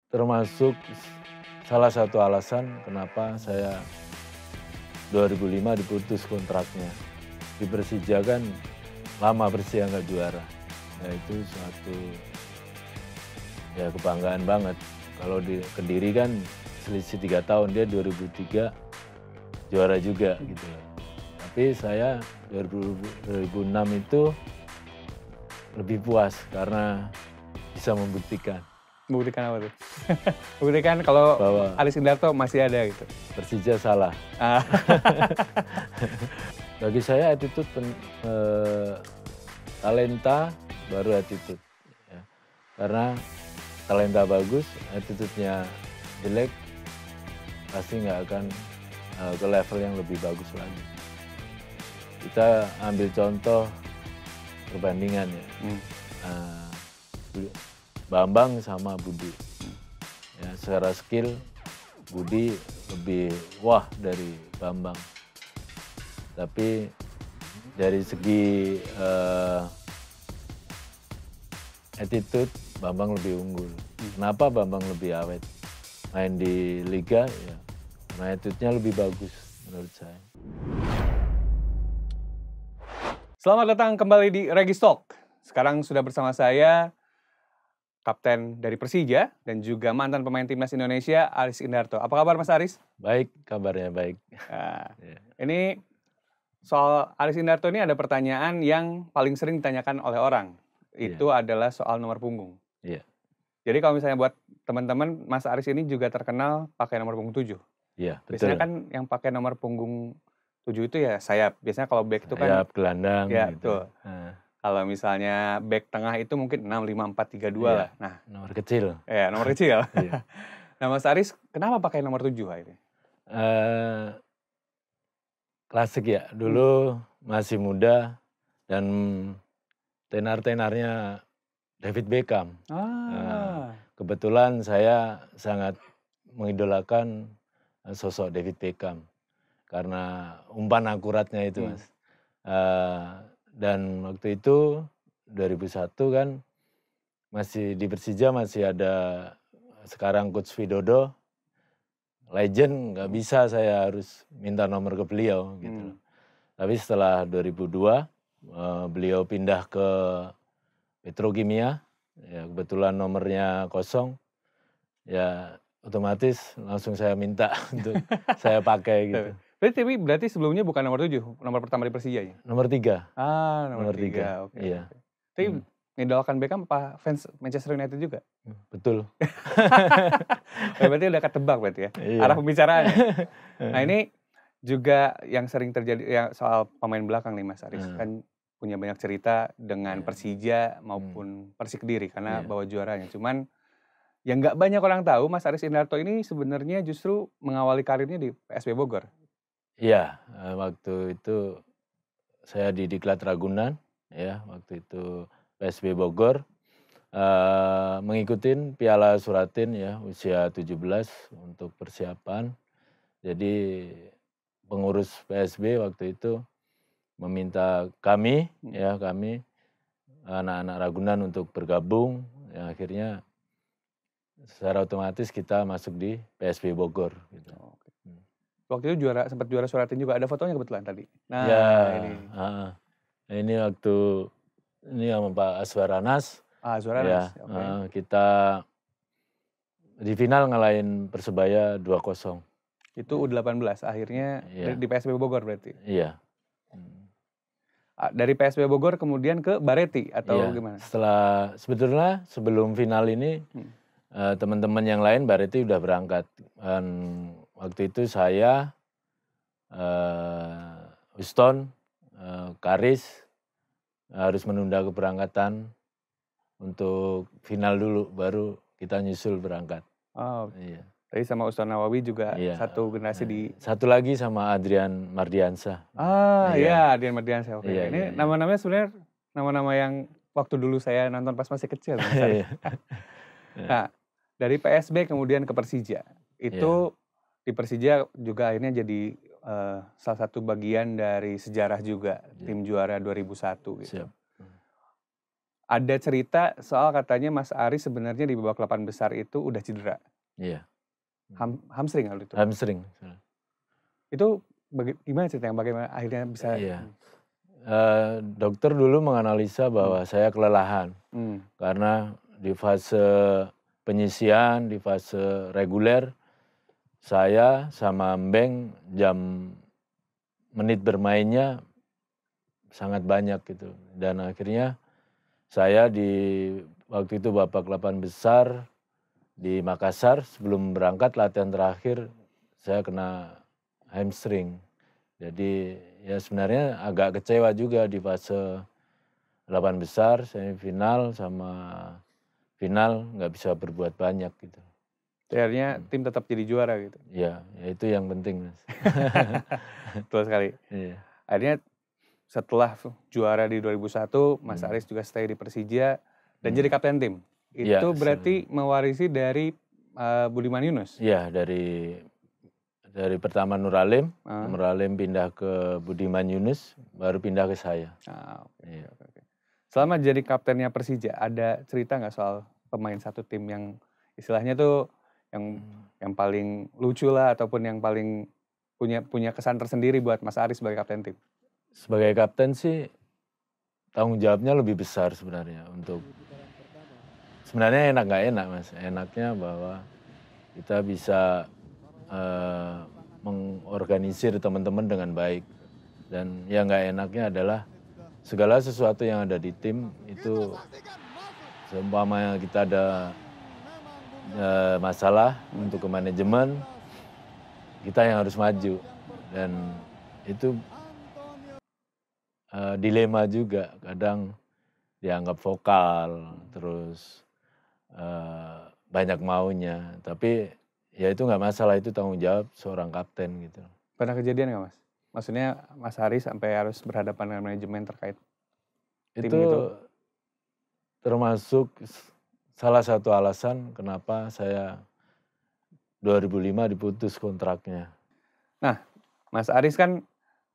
termasuk salah satu alasan kenapa saya 2005 diputus kontraknya. Di Persija kan lama Persija nggak juara. Ya itu suatu ya kebanggaan banget. Kalau di Kediri kan selisih 3 tahun, dia 2003 juara juga gitu loh. Tapi saya 2006 itu lebih puas karena bisa membuktikan Membuktikan apa tuh? Membuktikan kalau bahwa Aris Indarto masih ada gitu. Persija salah. Ah. Bagi saya attitude talenta baru attitude. Ya. Karena talenta bagus, attitude-nya jelek, pasti nggak akan ke level yang lebih bagus lagi. Kita ambil contoh perbandingan ya. Bambang sama Budi. Ya, secara skill Budi lebih wah dari Bambang. Tapi dari segi attitude Bambang lebih unggul. Kenapa Bambang lebih awet? Main di liga ya, attitude-nya lebih bagus menurut saya. Selamat datang kembali di Registalk. Sekarang sudah bersama saya kapten dari Persija dan juga mantan pemain timnas Indonesia Aris Indarto. Apa kabar Mas Aris? Baik, kabarnya baik. Nah, Ya. ini soal Aris Indarto ini ada pertanyaan yang paling sering ditanyakan oleh orang. Itu adalah soal nomor punggung. Iya. Jadi kalau misalnya buat teman-teman, Mas Aris ini juga terkenal pakai nomor punggung 7. Iya, betul. Biasanya kan yang pakai nomor punggung 7 itu ya sayap. Biasanya kalau back itu kan sayap, gelandang ya, gitu. betul. Kalau misalnya back tengah itu mungkin 6, 5, 4, 3, 2 lah. Nah, nomor kecil. Ya, nomor kecil. Iya. Nah, Mas Aris kenapa pakai nomor 7 akhirnya? Klasik ya, dulu masih muda dan tenar-tenarnya David Beckham. Kebetulan saya sangat mengidolakan sosok David Beckham karena umpan akuratnya itu, Mas. Dan waktu itu 2001 kan masih di Persija masih ada sekarang Coach Widodo, legend, nggak bisa saya harus minta nomor ke beliau gitu. Tapi setelah 2002 beliau pindah ke Petrokimia, ya kebetulan nomornya kosong, ya otomatis langsung saya minta untuk saya pakai gitu. Berarti sebelumnya bukan nomor 7, nomor pertama di Persija ya? Nomor 3. Nomor 3. Oke. Iya. Tapi mengidolakan Beckham apa fans Manchester United juga? Betul. Berarti udah ketebak berarti ya, arah pembicaraannya. Nah, ini juga yang sering terjadi ya soal pemain belakang nih Mas Aris. Kan punya banyak cerita dengan Persija maupun Persik Kediri karena bawa juaranya. Cuman yang nggak banyak orang tahu Mas Aris Indarto ini sebenarnya justru mengawali karirnya di PSB Bogor. Iya, waktu itu saya di Diklat Ragunan, ya waktu itu PSB Bogor, mengikuti Piala Suratin ya usia 17 untuk persiapan. Jadi pengurus PSB waktu itu meminta kami, ya kami anak-anak Ragunan untuk bergabung. Ya, akhirnya secara otomatis kita masuk di PSB Bogor. Gitu. Waktu itu sempat juara Suratin juga, ada fotonya kebetulan tadi. Nah, ya, ini. Ini waktu ini sama Pak Aswaranas. Aswaranas. Ya, kita di final ngalahin Persebaya 2-0. Itu U18 akhirnya di PSB Bogor berarti. Iya. Dari PSB Bogor kemudian ke Bareti atau gimana? Sebetulnya sebelum final ini teman-teman yang lain Bareti udah berangkat. Waktu itu saya, Houston, Karis harus menunda keberangkatan untuk final dulu, baru kita nyusul berangkat. Iya. Tadi sama Ustaz Nawawi juga satu generasi di. Satu lagi sama Adrian Mardiansyah. Iya, Adrian Mardiansyah. Oke. Ini nama-namanya sebenarnya nama-nama yang waktu dulu saya nonton pas masih kecil. Nah, dari PSB kemudian ke Persija. Itu di Persija juga akhirnya jadi salah satu bagian dari sejarah juga tim juara 2001 gitu. ada cerita soal katanya Mas Aris sebenarnya di babak 8 besar itu udah cedera. Iya. Hamstring kalau itu. Hamstring. Itu gimana ceritanya? Bagaimana akhirnya bisa? Iya. Dokter dulu menganalisa bahwa saya kelelahan karena di fase penyisian, di fase reguler, saya sama Mbeng menit bermainnya sangat banyak gitu. Dan akhirnya saya waktu itu babak 8 besar di Makassar, sebelum berangkat latihan terakhir saya kena hamstring. Jadi ya sebenarnya agak kecewa juga di fase 8 besar, semifinal sama final nggak bisa berbuat banyak gitu. Akhirnya tim tetap jadi juara gitu. Ya itu yang penting, Mas. Betul sekali. Iya. Akhirnya setelah juara di 2001, Mas Aris juga stay di Persija dan jadi kapten tim. Itu berarti mewarisi dari Budiman Yunus? Iya, dari pertama Nur Alim pindah ke Budiman Yunus, baru pindah ke saya. Iya. Selama jadi kaptennya Persija, ada cerita nggak soal pemain satu tim yang istilahnya tuh yang paling lucu lah, ataupun yang paling punya kesan tersendiri buat Mas Aris sebagai kapten tim? Sebagai kapten sih tanggung jawabnya lebih besar sebenarnya. Sebenarnya enak nggak enak, Mas. Enaknya bahwa kita bisa mengorganisir teman-teman dengan baik. Dan yang nggak enaknya adalah segala sesuatu yang ada di tim itu, seumpamanya kita ada masalah untuk ke manajemen, kita yang harus maju. Dan itu dilema juga, kadang dianggap vokal, terus banyak maunya. Tapi ya itu nggak masalah, itu tanggung jawab seorang kapten gitu. Pernah kejadian nggak, Mas? Maksudnya Mas Aris sampai harus berhadapan dengan manajemen terkait tim itu? Termasuk salah satu alasan kenapa saya 2005 diputus kontraknya. Nah, Mas Aris kan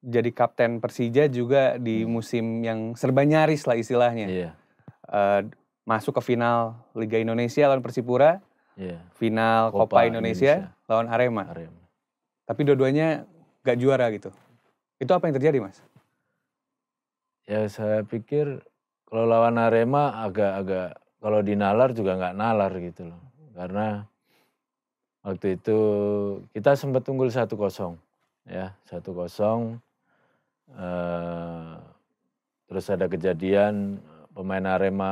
jadi kapten Persija juga di musim yang serba nyaris lah istilahnya. Iya. Masuk ke final Liga Indonesia lawan Persipura, final Copa Indonesia lawan Arema. Tapi dua-duanya gak juara gitu. Itu apa yang terjadi, Mas? Ya saya pikir kalau lawan Arema agak kalau di nalar juga nggak nalar gitu loh. Karena waktu itu kita sempat unggul 1-0 ya, 1-0. Terus ada kejadian pemain Arema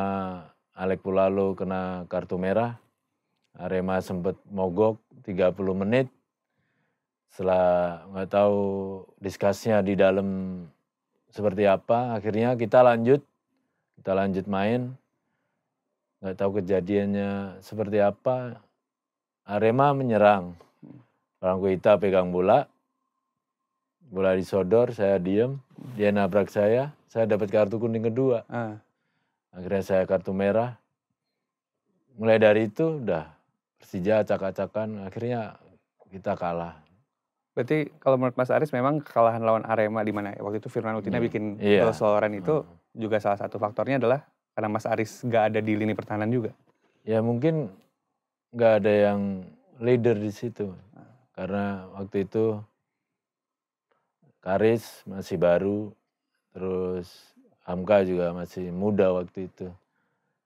Alek Pulalo kena kartu merah. Arema sempat mogok 30 menit. Setelah nggak tahu diskusinya di dalam seperti apa, akhirnya kita lanjut main. Nggak tahu kejadiannya seperti apa. Arema menyerang. Rangkuita pegang bola disodor, saya diem, dia nabrak saya dapat kartu kuning kedua. Akhirnya saya kartu merah. Mulai dari itu udah Persija acak-acakan, akhirnya kita kalah. Berarti kalau menurut Mas Aris memang kekalahan lawan Arema di mana waktu itu Firman Utina bikin gol soloran itu juga salah satu faktornya adalah karena Mas Aris nggak ada di lini pertahanan juga. Ya mungkin nggak ada yang leader di situ. Karena waktu itu Karis masih baru, terus Hamka juga masih muda waktu itu.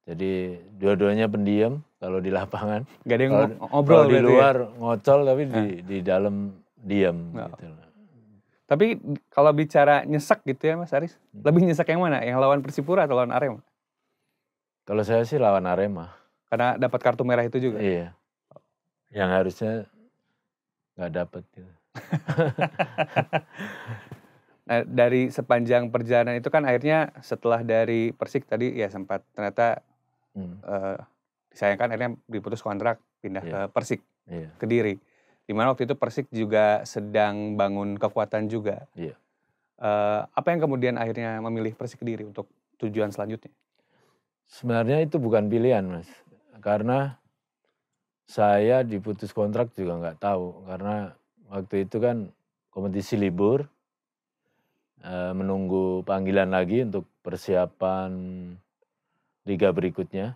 Jadi dua-duanya pendiam kalau di lapangan. Gak ada yang ngobrol di luar ngocol, tapi di dalam diam. Gitu. Tapi kalau bicara nyesek gitu ya Mas Aris, lebih nyesek yang mana? Yang lawan Persipura atau lawan Arema? Kalau saya sih lawan Arema. Karena dapat kartu merah itu juga? Iya. Yang harusnya nggak dapat gitu. Nah, dari sepanjang perjalanan itu kan akhirnya setelah dari Persik tadi ya sempat ternyata disayangkan akhirnya diputus kontrak pindah ke Persik, Kediri. Dimana waktu itu Persik juga sedang bangun kekuatan juga. Apa yang kemudian akhirnya memilih Persik Kediri untuk tujuan selanjutnya? Sebenarnya itu bukan pilihan, Mas. Karena saya diputus kontrak juga nggak tahu. Karena waktu itu kan kompetisi libur, menunggu panggilan lagi untuk persiapan liga berikutnya,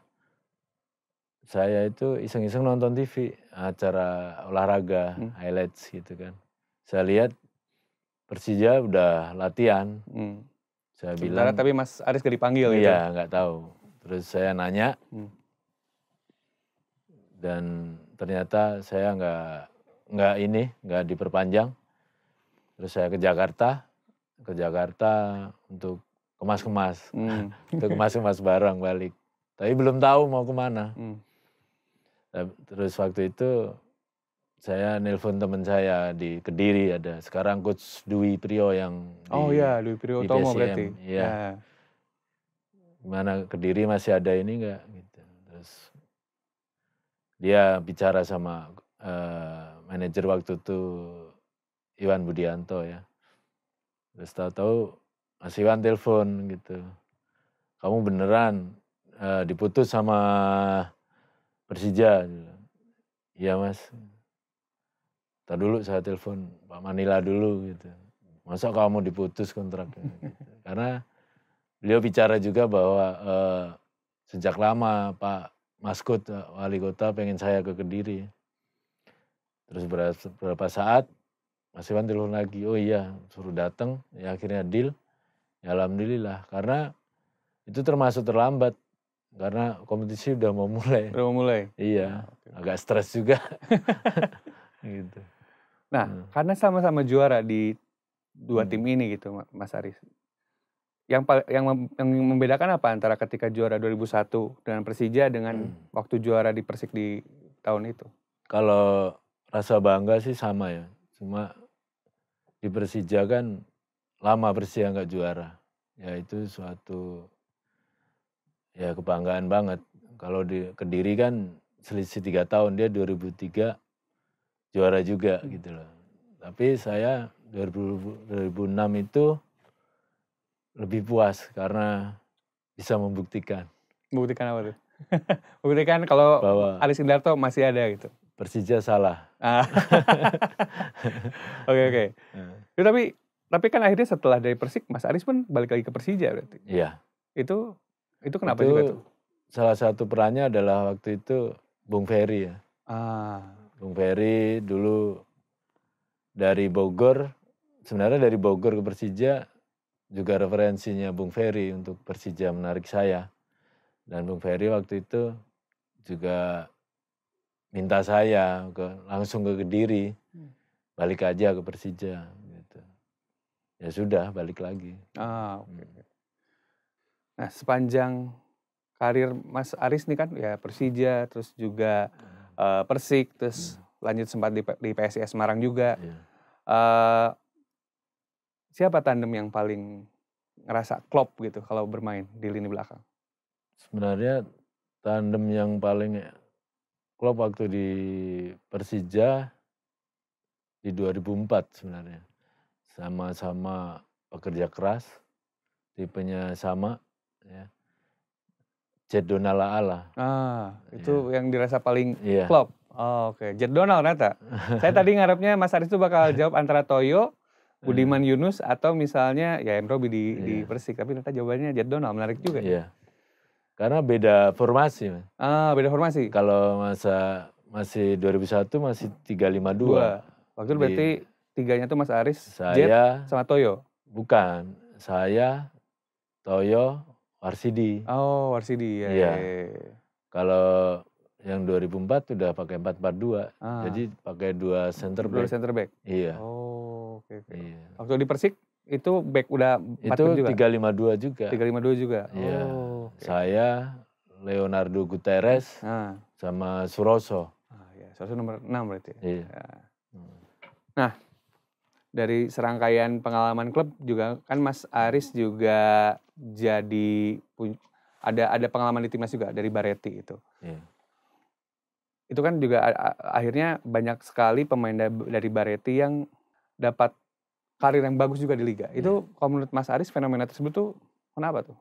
saya itu iseng-iseng nonton TV, acara olahraga, highlights gitu kan. Saya lihat Persija udah latihan. Saya Sementara bilang, tapi Mas Aris gak dipanggil gitu? iya, nggak tahu. Terus saya nanya, dan ternyata saya nggak diperpanjang. Terus saya ke Jakarta untuk kemas-kemas, untuk kemas-kemas barang balik. Tapi belum tahu mau kemana. Terus waktu itu saya nelpon teman saya di Kediri, ada sekarang Coach Dwi Priyo yang Dwi Priyo Utomo berarti. Iya. Gimana Kediri masih ada ini nggak? Gitu. Terus dia bicara sama manajer waktu itu Iwan Budianto ya. Terus tahu-tahu Mas Iwan telepon gitu. Kamu beneran diputus sama Persija? Iya Mas. Ntar dulu saya telepon Pak Manila dulu gitu. Masa kamu diputus kontraknya? Gitu. Karena beliau bicara juga bahwa sejak lama Pak Maskut wali kota pengen saya ke Kediri. Terus beberapa saat Mas Iwan telepon lagi, oh iya suruh datang, ya akhirnya deal. Ya alhamdulillah, karena itu termasuk terlambat. Karena kompetisi udah mau mulai. Udah mau mulai? Iya, agak stres juga. Gitu. Nah, karena sama-sama juara di dua tim ini gitu Mas Aris. Yang membedakan apa antara ketika juara 2001 dengan Persija dengan waktu juara di Persik di tahun itu? Kalau rasa bangga sih sama ya. Cuma di Persija kan lama Persija nggak juara. Ya itu suatu ya kebanggaan banget. Kalau di Kediri kan selisih 3 tahun, dia 2003 juara juga gitu loh. Tapi saya 2006 itu lebih puas karena bisa membuktikan. Membuktikan apa tuh? Membuktikan kalau bahwa Aris Indarto masih ada gitu. Persija salah. Oke. Tapi kan akhirnya setelah dari Persik, Mas Aris pun balik lagi ke Persija berarti. Iya. Itu kenapa juga tuh? Salah satu perannya adalah waktu itu Bung Ferry ya. Bung Ferry dulu dari Bogor, sebenarnya dari Bogor ke Persija juga referensinya Bung Ferry untuk Persija menarik saya. Dan Bung Ferry waktu itu juga minta saya langsung ke Kediri, balik aja ke Persija gitu. Ya sudah, balik lagi. Okay. Nah, sepanjang karir Mas Aris nih kan ya Persija, terus juga Persik, terus lanjut sempat di PSIS Semarang juga. Siapa tandem yang paling ngerasa klop gitu kalau bermain di lini belakang? Sebenarnya tandem yang paling klop waktu di Persija di 2004 sebenarnya. Sama-sama pekerja keras, tipenya sama ya. Jet Donald ala. Itu yang dirasa paling klop. Oke. Jet Donald ternyata. Saya tadi ngarepnya Mas Aris itu bakal jawab antara Toyo, Budiman Yunus, atau misalnya ya Robi di Persik. Tapi ternyata jawabannya Jet Donald, menarik juga. Iya. Karena beda formasi. Beda formasi. Kalau masih 2001 masih 352. Waktu itu berarti tiganya tuh Mas Aris, saya, Jet, sama Toyo? Bukan. Saya, Toyo, Warsidi. Warsidi ya. Iya. Kalau yang 2004 udah pakai 442. Jadi pakai 2 center back. 2 center back. Iya. Oke. Iya. Waktu di Persik itu back udah 4 itu juga. 352 juga. 352 juga. Iya. Saya, Leonardo Guterres, sama Suroso. Suroso nomor 6 berarti. Iya. Nah, dari serangkaian pengalaman klub juga kan Mas Aris juga jadi ada pengalaman di timnas juga dari Bareti itu. Iya. Itu kan juga akhirnya banyak sekali pemain dari Bareti yang dapat karir yang bagus juga di liga. Itu kalau menurut Mas Aris fenomena tersebut tuh kenapa tuh?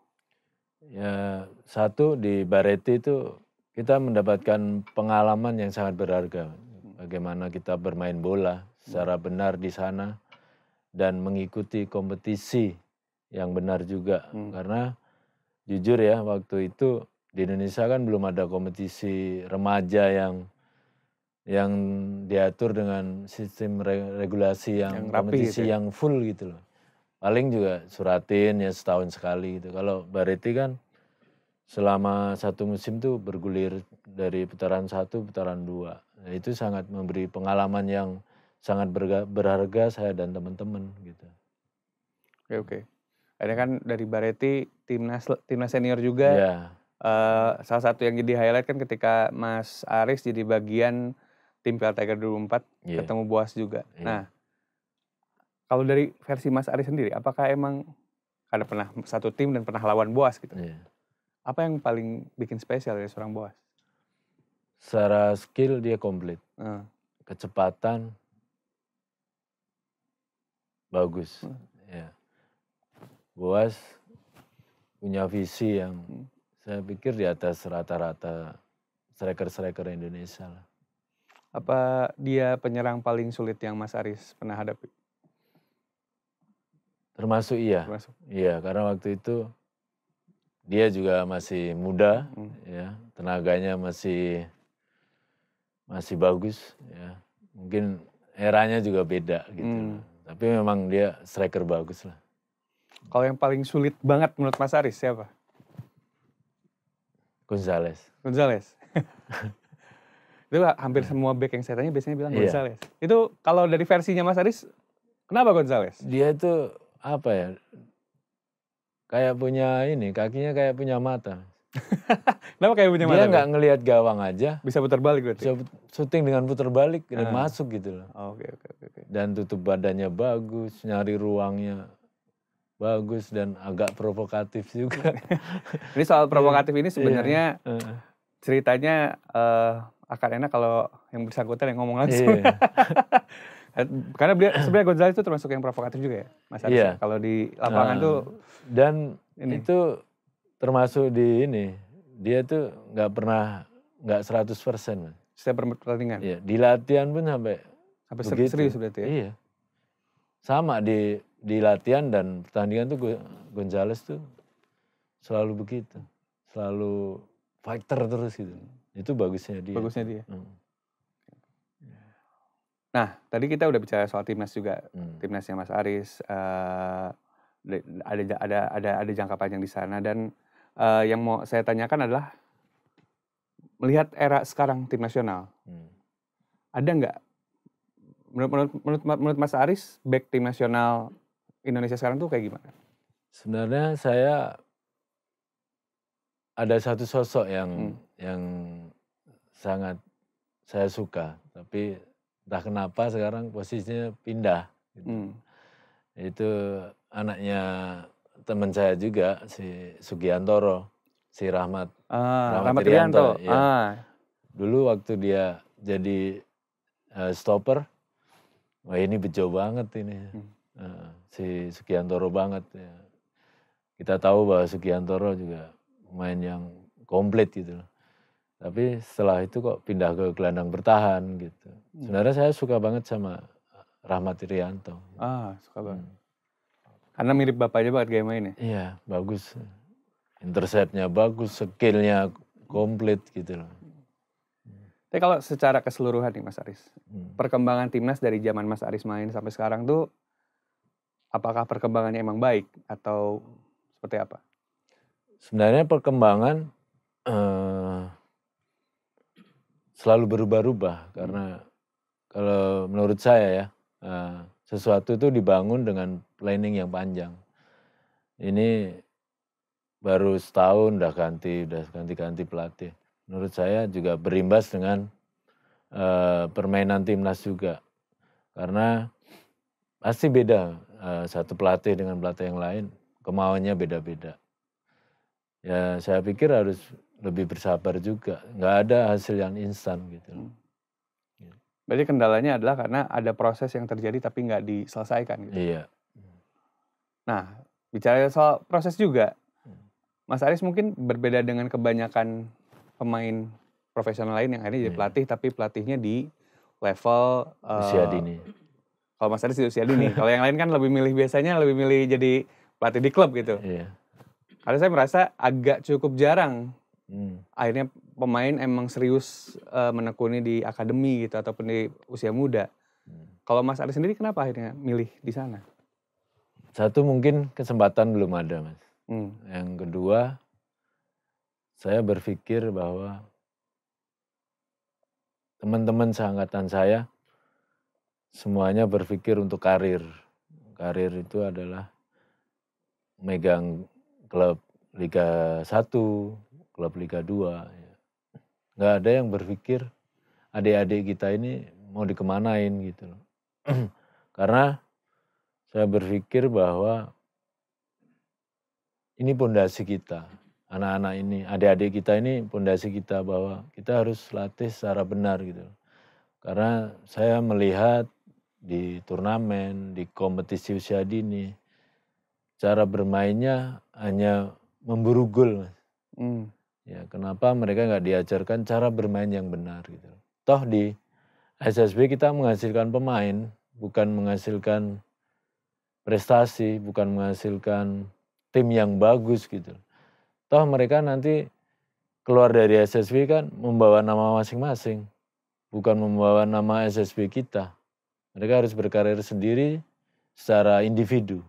Ya, satu di Bareti itu kita mendapatkan pengalaman yang sangat berharga. Bagaimana kita bermain bola secara benar di sana dan mengikuti kompetisi yang benar juga. Karena jujur ya waktu itu di Indonesia kan belum ada kompetisi remaja yang diatur dengan sistem regulasi yang rapi kompetisi gitu ya? yang full gitu loh. Paling juga suratin ya setahun sekali gitu. Kalau Bareti kan selama satu musim tuh bergulir dari putaran 1, putaran 2. Nah, itu sangat memberi pengalaman yang sangat berharga saya dan teman-teman gitu. Oke. Ada kan dari Bareti timnas senior juga. Iya. Salah satu yang jadi highlight kan ketika Mas Aris jadi bagian tim Piala Tiger 2004 Iya. ketemu Boas juga. Iya. Nah, kalau dari versi Mas Aris sendiri, apakah emang ada pernah satu tim dan pernah lawan Boas gitu? Iya. Apa yang paling bikin spesial dari seorang Boas? Secara skill dia komplit. Kecepatan bagus. Ya. Boas punya visi yang saya pikir di atas rata-rata striker-striker Indonesia lah. Apa dia penyerang paling sulit yang Mas Aris pernah hadapi? Termasuk iya. Termasuk. Iya, karena waktu itu dia juga masih muda, ya, tenaganya masih bagus, ya. Mungkin eranya juga beda gitu. Tapi memang dia striker bagus lah. Kalau yang paling sulit banget menurut Mas Aris siapa? Gonzales. Itu hampir semua back yang saya tanya biasanya bilang Gonzales. Itu kalau dari versinya Mas Aris, kenapa Gonzales? Dia itu apa ya? Kayak punya ini, kakinya kayak punya mata. Kenapa kayak punya mata? Dia nggak ngelihat gawang aja. Bisa putar balik berarti? Bisa syuting dengan putar balik dan masuk gitu loh. Oke. Dan tutup badannya bagus, nyari ruangnya bagus dan agak provokatif juga. Ini soal provokatif ini sebenarnya ceritanya akan enak kalau yang bersangkutan yang ngomong langsung. Karena sebenarnya Gonzales itu termasuk yang provokatif juga ya, Mas Aris. Iya. Kalau di lapangan tuh dan itu termasuk di ini, dia tuh nggak 100%. Setiap pertandingan. Iya, di latihan pun sampai serius berarti ya. Iya. Sama di latihan dan pertandingan tuh Gonzales tuh selalu begitu. Selalu fighter terus gitu. Itu bagusnya dia. Nah, tadi kita udah bicara soal timnas juga. Timnasnya Mas Aris, ada jangka panjang di sana. Dan yang mau saya tanyakan adalah, melihat era sekarang tim nasional, ada nggak, menurut Mas Aris, back tim nasional Indonesia sekarang tuh kayak gimana? Sebenarnya saya ada satu sosok yang sangat saya suka, tapi entah kenapa sekarang posisinya pindah. Gitu. Itu anaknya teman saya juga, si Sugiantoro, si Rahmat Irianto. Ya. Dulu waktu dia jadi stopper, wah ini bejo banget ini. Si Sugiantoro banget ya. Kita tahu bahwa Sugiantoro juga pemain yang komplit gitu. Tapi setelah itu kok pindah ke gelandang bertahan gitu. Sebenarnya saya suka banget sama Rahmat Irianto. Suka banget. Karena mirip bapaknya banget gaya mainnya. Iya, bagus. Interceptnya bagus, skillnya komplit gitu loh. Tapi kalau secara keseluruhan nih Mas Aris, perkembangan timnas dari zaman Mas Aris main sampai sekarang tuh, apakah perkembangannya emang baik atau seperti apa? Sebenarnya perkembangan selalu berubah-ubah karena kalau menurut saya ya, sesuatu itu dibangun dengan planning yang panjang. Ini baru setahun udah ganti pelatih. Menurut saya juga berimbas dengan permainan timnas juga. Karena pasti beda satu pelatih dengan pelatih yang lain, kemauannya beda-beda. Ya saya pikir harus lebih bersabar juga, nggak ada hasil yang instan gitu. Berarti kendalanya adalah karena ada proses yang terjadi tapi nggak diselesaikan gitu. Iya. Nah, bicara soal proses juga, Mas Aris mungkin berbeda dengan kebanyakan pemain profesional lain yang akhirnya jadi pelatih, tapi pelatihnya di level usia dini. Kalau Mas Aris di usia dini, kalau yang lain kan lebih milih jadi pelatih di klub gitu. Iya. Karena saya merasa agak cukup jarang akhirnya pemain emang serius menekuni di akademi gitu ataupun di usia muda. Kalau Mas Aris sendiri kenapa akhirnya milih di sana? Satu mungkin kesempatan belum ada, Mas. Yang kedua, saya berpikir bahwa teman-teman seangkatan saya semuanya berpikir untuk karir. Karir itu adalah megang klub Liga 1, klub Liga 2. Nggak ada yang berpikir adik-adik kita ini mau dikemanain gitu loh. Karena saya berpikir bahwa ini pondasi kita. Anak-anak ini, adik-adik kita ini pondasi kita, bahwa kita harus latih secara benar gitu. Karena saya melihat di turnamen, di kompetisi usia dini, cara bermainnya hanya memburu gol, Mas. Ya, kenapa mereka nggak diajarkan cara bermain yang benar gitu. Toh di SSB kita menghasilkan pemain, bukan menghasilkan prestasi, bukan menghasilkan tim yang bagus gitu. Toh mereka nanti keluar dari SSB kan membawa nama masing-masing, bukan membawa nama SSB kita. Mereka harus berkarir sendiri secara individu.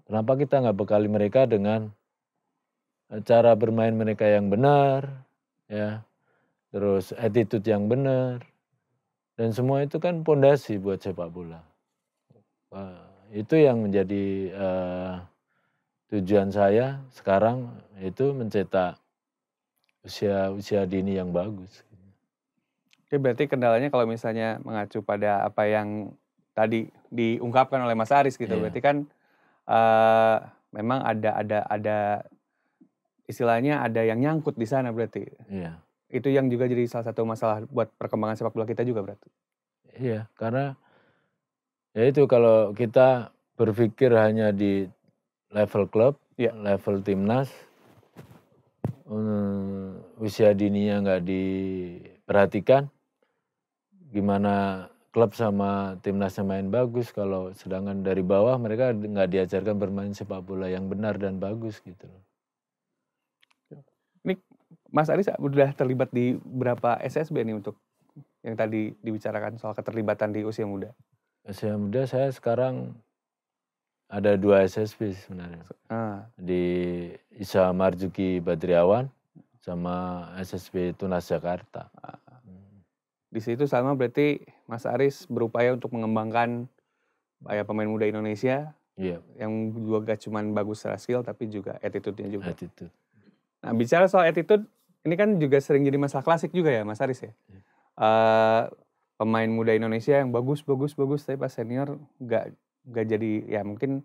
Kenapa kita nggak bekali mereka dengan cara bermain mereka yang benar, ya, terus attitude yang benar, dan semua itu kan pondasi buat sepak bola. Itu yang menjadi tujuan saya sekarang, itu mencetak usia dini yang bagus. Oke, berarti kendalanya kalau misalnya mengacu pada apa yang tadi diungkapkan oleh Mas Aris gitu, berarti kan memang ada istilahnya ada yang nyangkut di sana berarti. Iya. Itu yang juga jadi salah satu masalah buat perkembangan sepak bola kita juga berarti. Iya, karena ya itu kalau kita berpikir hanya di level klub, level timnas, usia dininya nggak diperhatikan, gimana klub sama timnasnya main bagus, kalau sedangkan dari bawah mereka nggak diajarkan bermain sepak bola yang benar dan bagus gitu. Ini Mas Aris udah terlibat di berapa SSB nih untuk yang tadi dibicarakan soal keterlibatan di usia muda? Usia muda saya sekarang ada 2 SSB sebenarnya. Di Isa Marzuki Badriawan sama SSB Tunas Jakarta. Di situ sama berarti Mas Aris berupaya untuk mengembangkan pemain muda Indonesia. Iya. Yang juga gak cuma bagus secara skill tapi juga attitude-nya juga. Attitude. Nah, bicara soal attitude, ini kan juga sering jadi masalah klasik juga ya Mas Aris ya. Pemain muda Indonesia yang bagus tapi pas senior gak jadi, ya mungkin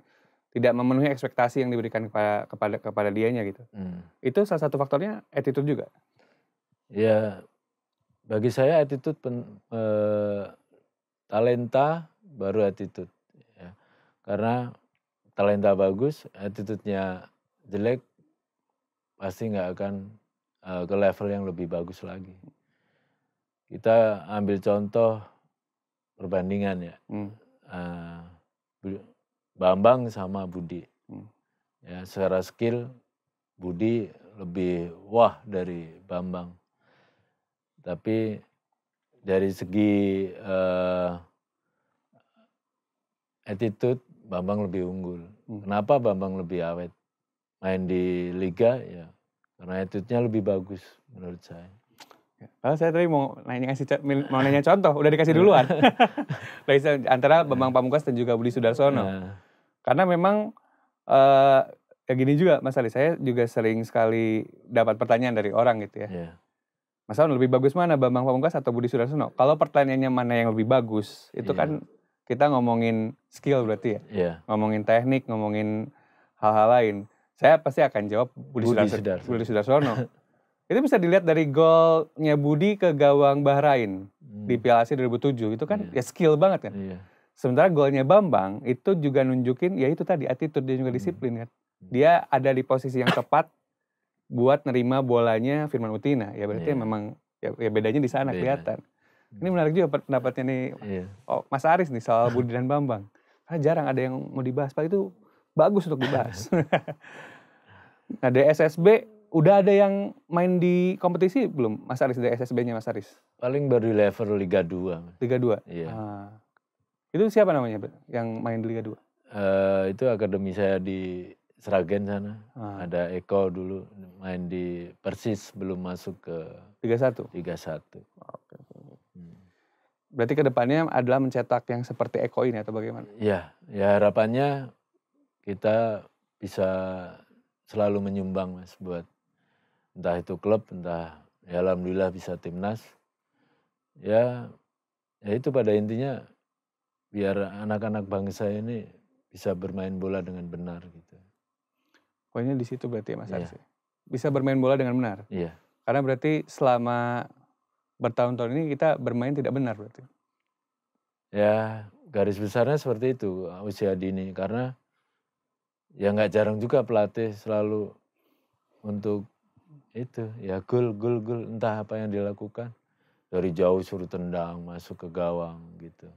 tidak memenuhi ekspektasi yang diberikan kepada dianya gitu. Itu salah satu faktornya attitude juga. Ya, bagi saya attitude talenta baru attitude. Ya. Karena talenta bagus, attitude-nya jelek, pasti nggak akan ke level yang lebih bagus lagi. Kita ambil contoh perbandingan ya. Bambang sama Budi. Ya, secara skill Budi lebih wah dari Bambang. Tapi dari segi attitude Bambang lebih unggul. Kenapa Bambang lebih awet? Main di liga ya karena attitude-nya lebih bagus menurut saya. Kalau saya tadi mau nanya contoh, udah dikasih duluan. Antara Bambang Pamungkas dan juga Budi Sudarsono. Karena memang kayak gini juga Mas Ali, saya juga sering sekali dapat pertanyaan dari orang gitu ya. Mas Ali, lebih bagus mana Bambang Pamungkas atau Budi Sudarsono? Kalau pertanyaannya mana yang lebih bagus, itu kan kita ngomongin skill berarti ya. Ngomongin teknik, ngomongin hal-hal lain. Saya pasti akan jawab Budi Sudarsono. Itu bisa dilihat dari golnya Budi ke gawang Bahrain di Piala Asia 2007. Itu kan ya skill banget kan. Sementara golnya Bambang itu juga nunjukin ya itu tadi attitude, dia juga disiplin kan. Dia ada di posisi yang tepat buat nerima bolanya Firman Utina. Ya berarti memang ya bedanya di sana kelihatan. Ini menarik juga pendapatnya nih Mas Aris nih soal Budi dan Bambang. Karena jarang ada yang mau dibahas. Pak, itu bagus untuk dibahas. Nah, dari SSB Udah ada yang main di kompetisi belum Mas Aris dari SSB-nya Mas Aris? Paling baru di level Liga 2. Liga 2? Iya. Itu siapa namanya yang main di Liga 2? Itu akademi saya di Sragen sana. Ada Eko dulu main di Persis belum masuk ke Liga 1? Liga 1. Oke. Berarti kedepannya adalah mencetak yang seperti Eko ini atau bagaimana? Iya, ya harapannya kita bisa selalu menyumbang Mas buat entah itu klub, entah ya alhamdulillah bisa timnas. Ya itu pada intinya biar anak-anak bangsa ini bisa bermain bola dengan benar gitu. Pokoknya di situ berarti ya Mas Aris. Bisa bermain bola dengan benar? Iya. Karena berarti selama bertahun-tahun ini kita bermain tidak benar berarti? Ya garis besarnya seperti itu usia dini. Karena ya nggak jarang juga pelatih selalu untuk itu ya gol entah apa yang dilakukan. Dari jauh suruh tendang masuk ke gawang gitu.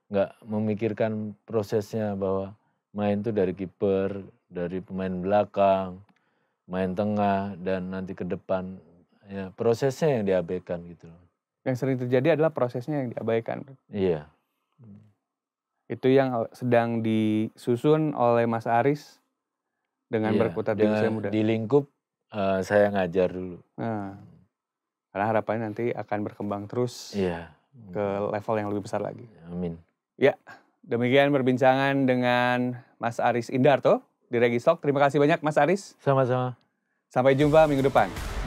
Nggak memikirkan prosesnya bahwa main tuh dari kiper, dari pemain belakang, main tengah, dan nanti ke depan. Ya prosesnya yang diabaikan gitu loh. Yang sering terjadi adalah prosesnya yang diabaikan. Iya. Itu yang sedang disusun oleh Mas Aris dengan berkutat di usia muda. Di lingkup saya ngajar dulu. Karena harapannya nanti akan berkembang terus ke level yang lebih besar lagi. Amin. Ya, demikian perbincangan dengan Mas Aris Indarto di Registalk. Terima kasih banyak Mas Aris. Sama-sama. Sampai jumpa minggu depan.